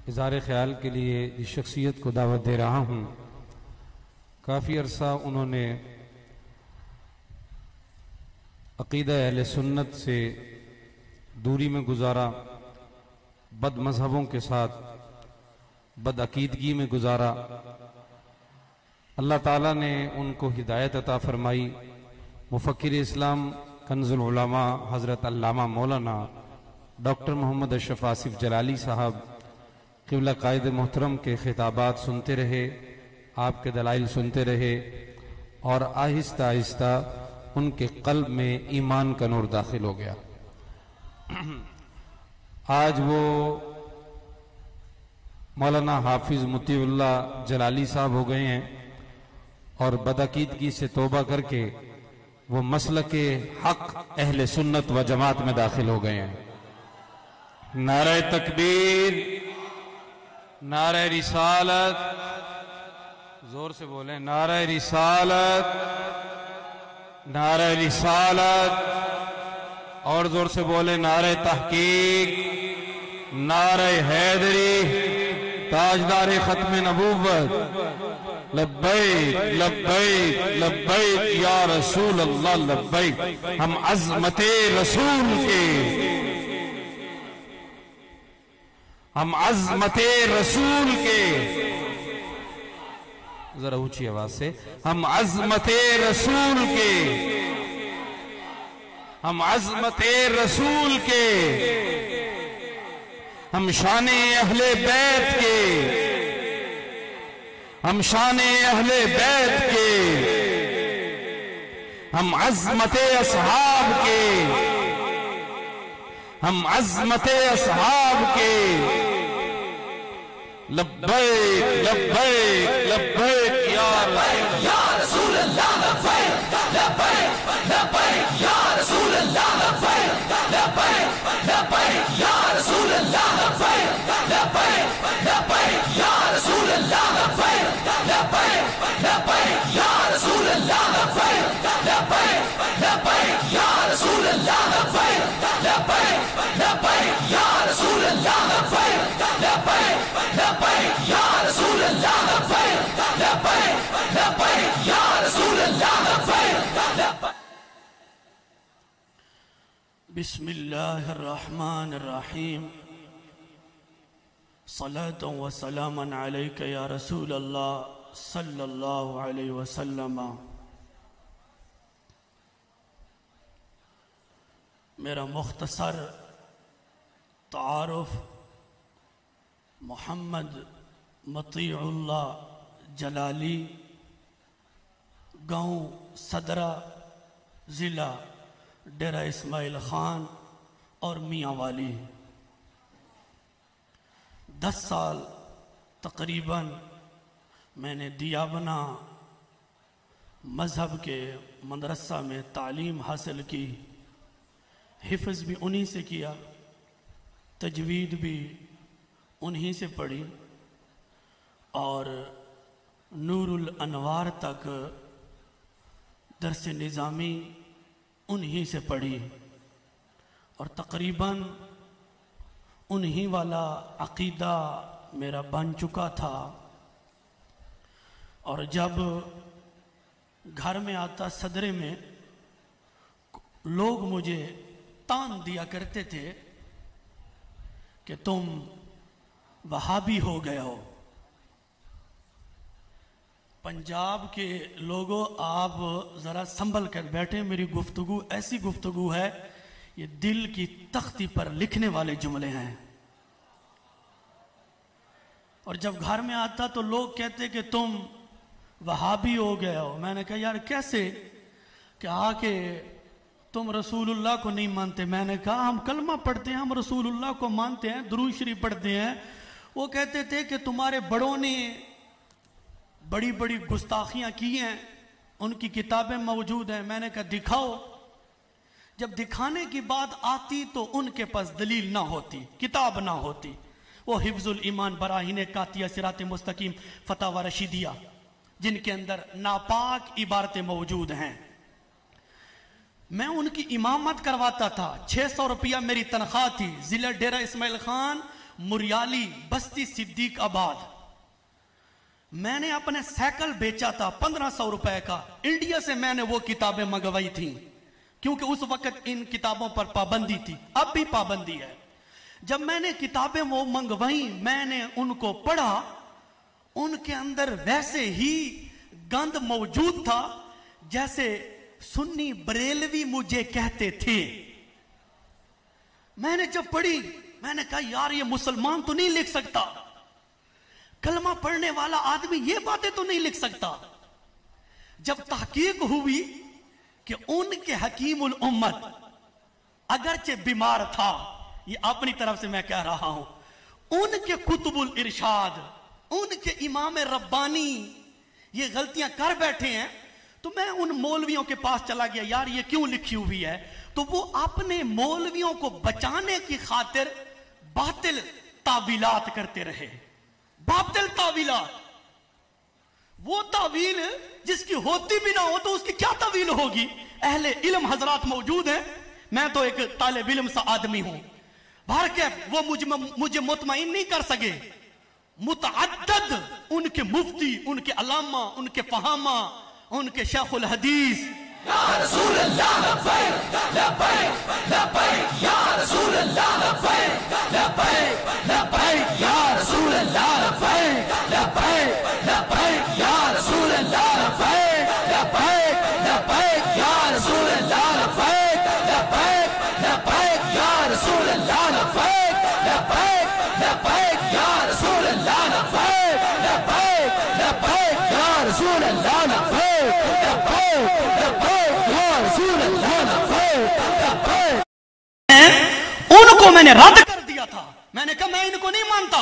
اظہار خیال کے لیے جس شخصیت کو دعوت دے رہا ہوں، کافی عرصہ انہوں نے عقیدہ اہل سنت سے دوری میں گزارا، بد مذہبوں کے ساتھ بد عقیدگی میں گزارا۔ اللہ تعالیٰ نے ان کو ہدایت عطا فرمائی۔ مفکر اسلام کنز العلماء حضرت علامہ مولانا ڈاکٹر محمد اشرف آصف جلالی صاحب قبلہ قائد محترم کے خطابات سنتے رہے، آپ کے دلائل سنتے رہے، اور آہستہ آہستہ ان کے قلب میں ایمان کا نور داخل ہو گیا۔ آج وہ مولانا حافظ مطیع اللہ جلالی صاحب ہو گئے ہیں، اور بدعقیدگی سے توبہ کر کے وہ مسلک حق اہل سنت و جماعت میں داخل ہو گئے ہیں۔ نعرہ تکبیر، نعرہ رسالت، زور سے بولیں، نعرہ رسالت، نعرہ رسالت، اور زور سے بولیں نعرہ تحقیق، نعرہ حیدری، تاجدار ختم نبوت، لبیک لبیک لبیک یا رسول اللہ لبیک۔ ہم عظمت رسول کے، ہم عظمت رسول کے، ذرا اونچی آواز سے، ہم عظمت رسول کے، ہم عظمت رسول کے، ہم شان اہل بیت کے، ہم شان اہل بیت کے، ہم عظمت اصحاب کے، ہم عظمت اصحاب کے، لبیک لبیک لبیک یا رسول اللہ لبیک لبیک لبیک یا رسول اللہ لبیک لبیک لبیک یا رسول اللہ لبیک لبیک لبیک یا رسول اللہ لبیک لبیک لبیک یا رسول اللہ لبیک لبیک لبیک یا رسول اللہ لبیک لبیک لبیک یا رسول اللہ لبیک لبیک لبیک یا رسول اللہ لبیک لبیک لبیک یا رسول اللہ لبیک لبیک۔ بسم اللہ الرحمن الرحیم، صلاة و سلاما علیک یا رسول اللہ صلی اللہ علیہ وسلم۔ میرا مختصر تعارف محمد مطیع اللہ جلالی، گاؤں صدرہ، ضلع ڈیرہ اسماعیل خان اور میاں والی۔ 10 سال تقریباً میں نے دیابنا مذہب کے مدرسہ میں تعلیم حاصل کی، حفظ بھی انہی سے کیا، تجوید بھی انہی سے پڑھی، اور نور الانوار تک درس نظامی انہی سے پڑھی، اور تقریباً انہی والا عقیدہ میرا بن چکا تھا۔ اور جب گھر میں آتا صدرے میں، لوگ مجھے تان دیا کرتے تھے کہ تم وہابی ہو گئے ہو۔ پنجاب کے لوگوں، آپ ذرا سنبھل کر بیٹھیں، میری گفتگو ایسی گفتگو ہے، یہ دل کی تختی پر لکھنے والے جملے ہیں۔ اور جب گھر میں آتا تو لوگ کہتے کہ تم وہابی ہو گئے ہو۔ میں نے کہا یار کیسے؟ کہ آکے تم رسول اللہ کو نہیں مانتے۔ میں نے کہا ہم کلمہ پڑھتے ہیں، ہم رسول اللہ کو مانتے ہیں، درود شریف پڑھتے ہیں۔ وہ کہتے تھے کہ تمہارے بڑوں نے بڑی بڑی گستاخیاں کی ہیں، ان کی کتابیں موجود ہیں۔ میں نے کہا دکھاؤ۔ جب دکھانے کی بات آتی تو ان کے پاس دلیل نہ ہوتی، کتاب نہ ہوتی۔ وہ حفظ الایمان براہین قاطعہ صراط مستقیم فتاوی رشیدیہ، جن کے اندر ناپاک عبارتیں موجود ہیں، میں ان کی امامت کرواتا تھا۔ 600 روپیہ میری تنخواہ تھی، ضلع ڈیرہ اسماعیل خان मुरियाली बस्ती सिद्दीक आबाद। मैंने अपने साइकिल बेचा था 1500 रुपए का। इंडिया से मैंने वो किताबें मंगवाई थी, क्योंकि उस वक्त इन किताबों पर पाबंदी थी, अब भी पाबंदी है। जब मैंने किताबें वो मंगवाई, मैंने उनको पढ़ा, उनके अंदर वैसे ही गंद मौजूद था जैसे सुन्नी बरेलवी मुझे कहते थे। मैंने जब पढ़ी, मैंने कहा यार ये मुसलमान तो नहीं लिख सकता, कलमा पढ़ने वाला आदमी ये बातें तो नहीं लिख सकता। जब तहकीक हुई कि उनके हकीमुल उम्मत अगरचे बीमार था, ये अपनी तरफ से मैं कह रहा हूं, उनके कुतुबुल इरशाद, उनके इमाम रब्बानी ये गलतियां कर बैठे हैं, तो मैं उन मौलवियों के पास चला गया, यार ये क्यों लिखी हुई है? तो वो अपने मौलवियों को बचाने की खातिर बातिल तावीलात करते रहे। बातिल तावीलात, वो तावील जिसकी होती भी ना हो तो उसकी क्या तावील होगी? अहले इल्म हजरात मौजूद हैं, मैं तो एक तालिब इल्म सा आदमी हूं, भर के वो मुझे मुतमईन नहीं कर सके। मुतअद्दद उनके मुफ्ती, उनके अलामा, उनके फहामा, उनके शेखुल हदीस, या रसूल अल्लाह लब्बैक लब्बैक लब्बैक या रसूल अल्लाह लब्बैक लब्बैक लब्बैक या रसूल अल्लाह लब्बैक लब्बैक लब्बैक या रसूल अल्लाह लब्बैक लब्बैक लब्बैक या रसूल अल्लाह लब्बैक लब्बैक लब्बैक या रसूल अल्लाह लब्बैक लब्बैक लब्बैक या रसूल अल्लाह लब्बैक लब्बैक लब्बैक या रसूल अल्लाह लब्बैक लब्बैक लब्बैक या रसूल अल्लाह लब्बैक लब्बैक। उनको मैंने रद्द कर दिया था। मैंने कहा मैं इनको नहीं मानता,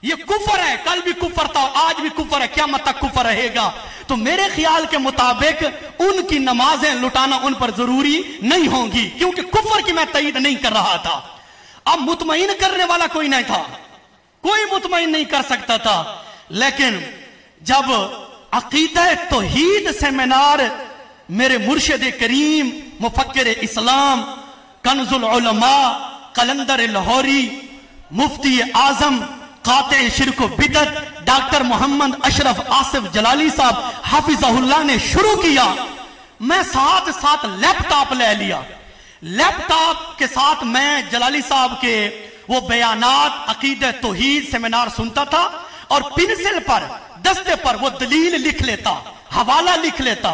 ये कुफर है, कल भी कुफर था, आज भी कुफर है, क़यामत तक कुफर रहेगा। तो मेरे ख्याल के मुताबिक उनकी नमाजें लुटाना उन पर जरूरी नहीं होंगी, क्योंकि कुफर की मैं तईद नहीं कर रहा था। अब मुतमईन करने वाला कोई नहीं था, कोई मुतमईन नहीं कर सकता था। लेकिन जब अकीदा तौहीद सेमिनार मेरे मुर्शिद करीम मुफक्किर इस्लाम कन्जुल उलमा कलंदर लाहौरी मुफ्ती आजम काते शिरक बिदत डॉक्टर मोहम्मद अशरफ आसिफ जलाली साहब हाफिज़हुल्लाह ने शुरू किया, मैं साथ साथ लैपटॉप ले लिया। लैपटॉप के साथ मैं जलाली साहब के वो बयानात अकीदे तौहीद सेमिनार सुनता था, और पेंसिल पर दस्ते पर वो दलील लिख लेता, हवाला लिख लेता।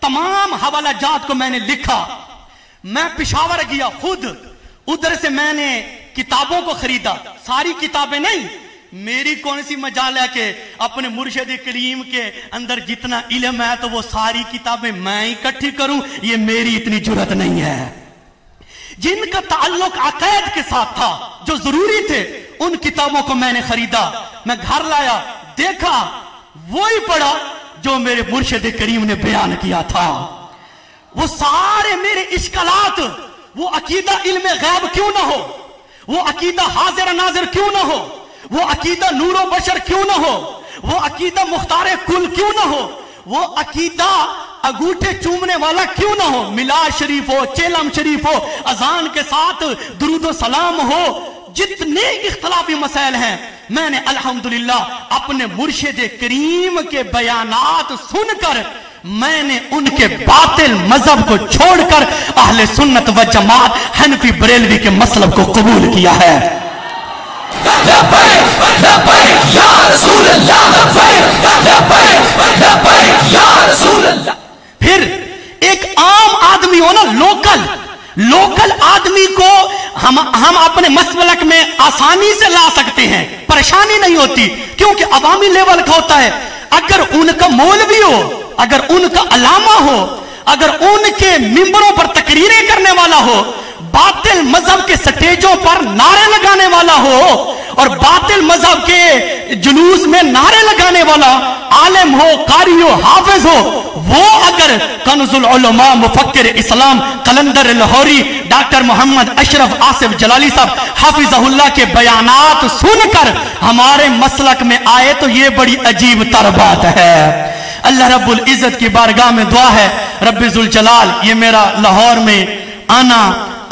तमाम हवाला जात को मैंने लिखा। मैं पेशावर गया खुद, उधर से मैंने किताबों को खरीदा, सारी किताबें नहीं, मेरी कौन सी मजाल है कि अपने मुर्शिद करीम के अंदर जितना इल्म है तो वो सारी किताबें मैं इकट्ठी करूं, ये मेरी इतनी जुर्रत नहीं है। जिनका ताल्लुक अक़ीदा के साथ था, जो जरूरी थे, उन किताबों को मैंने खरीदा। मैं घर लाया, देखा, वही पढ़ा जो मेरे मुर्शिद करीम ने बयान किया था। वो सारे मेरे इश्कालात, वो अकीदा इल्म गैब क्यों ना हो, वो अकीदा हाजिर नाजिर क्यों ना हो, वो अकीदा नूरो बशर क्यों ना हो, वो अकीदा मुख्तार कुल क्यों ना हो, वो अकीदा अंगूठे चूमने वाला क्यों ना हो, मिलाद शरीफ हो, चेलम शरीफ हो, अजान के साथ दुरूद व सलाम हो, जितने इख्तलाफी मसाइल हैं, मैंने अल्हम्दुलिल्लाह अपने मुर्शिद करीम के बयानात सुनकर मैंने उनके बातिल मजहब को छोड़कर अहले सुन्नत व जमात हनफी बरेलवी के मसलब को कबूल किया है। फिर एक आम आदमी हो ना, लोकल आदमी को हम अपने मसलक में आसानी से ला सकते हैं, परेशानी नहीं होती, क्योंकि अवामी लेवल का होता है। अगर उनका मौलवी हो, अगर उनका अलामा हो, अगर उनके मिंबरों पर तकरीरें करने वाला हो, बातिल मजहब के स्टेजों पर नारे लगाने वाला हो, और बातिल मजहब के जुलूस में नारे लगाने वाला आलिम हो, कारी हो, हाफिज हो, वो अगर कन्जुल उलमा मुफक्किर इस्लाम कलंदर लाहौरी डॉक्टर मोहम्मद अशरफ आसिफ जलाली साहब हाफिज़हुल्लाह के बयानात सुनकर हमारे मसलक में आए, तो ये बड़ी अजीब तर बात है। अल्लाह रब्बुल इज्जत की बारगाह में दुआ है, रब्बे जुल जलाल ये मेरा लाहौर में आना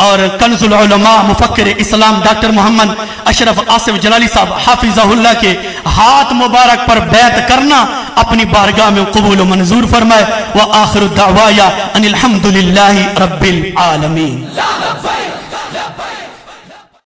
اور کنزُل العلماء مفکر اسلام ڈاکٹر محمد اشرف آصف جلالی صاحب حافظہ اللہ کے ہاتھ مبارک پر بیعت کرنا اپنی بارگاہ میں قبول و منظور فرمائے. وآخر الدعوایا ان الحمدللہ رب العالمین.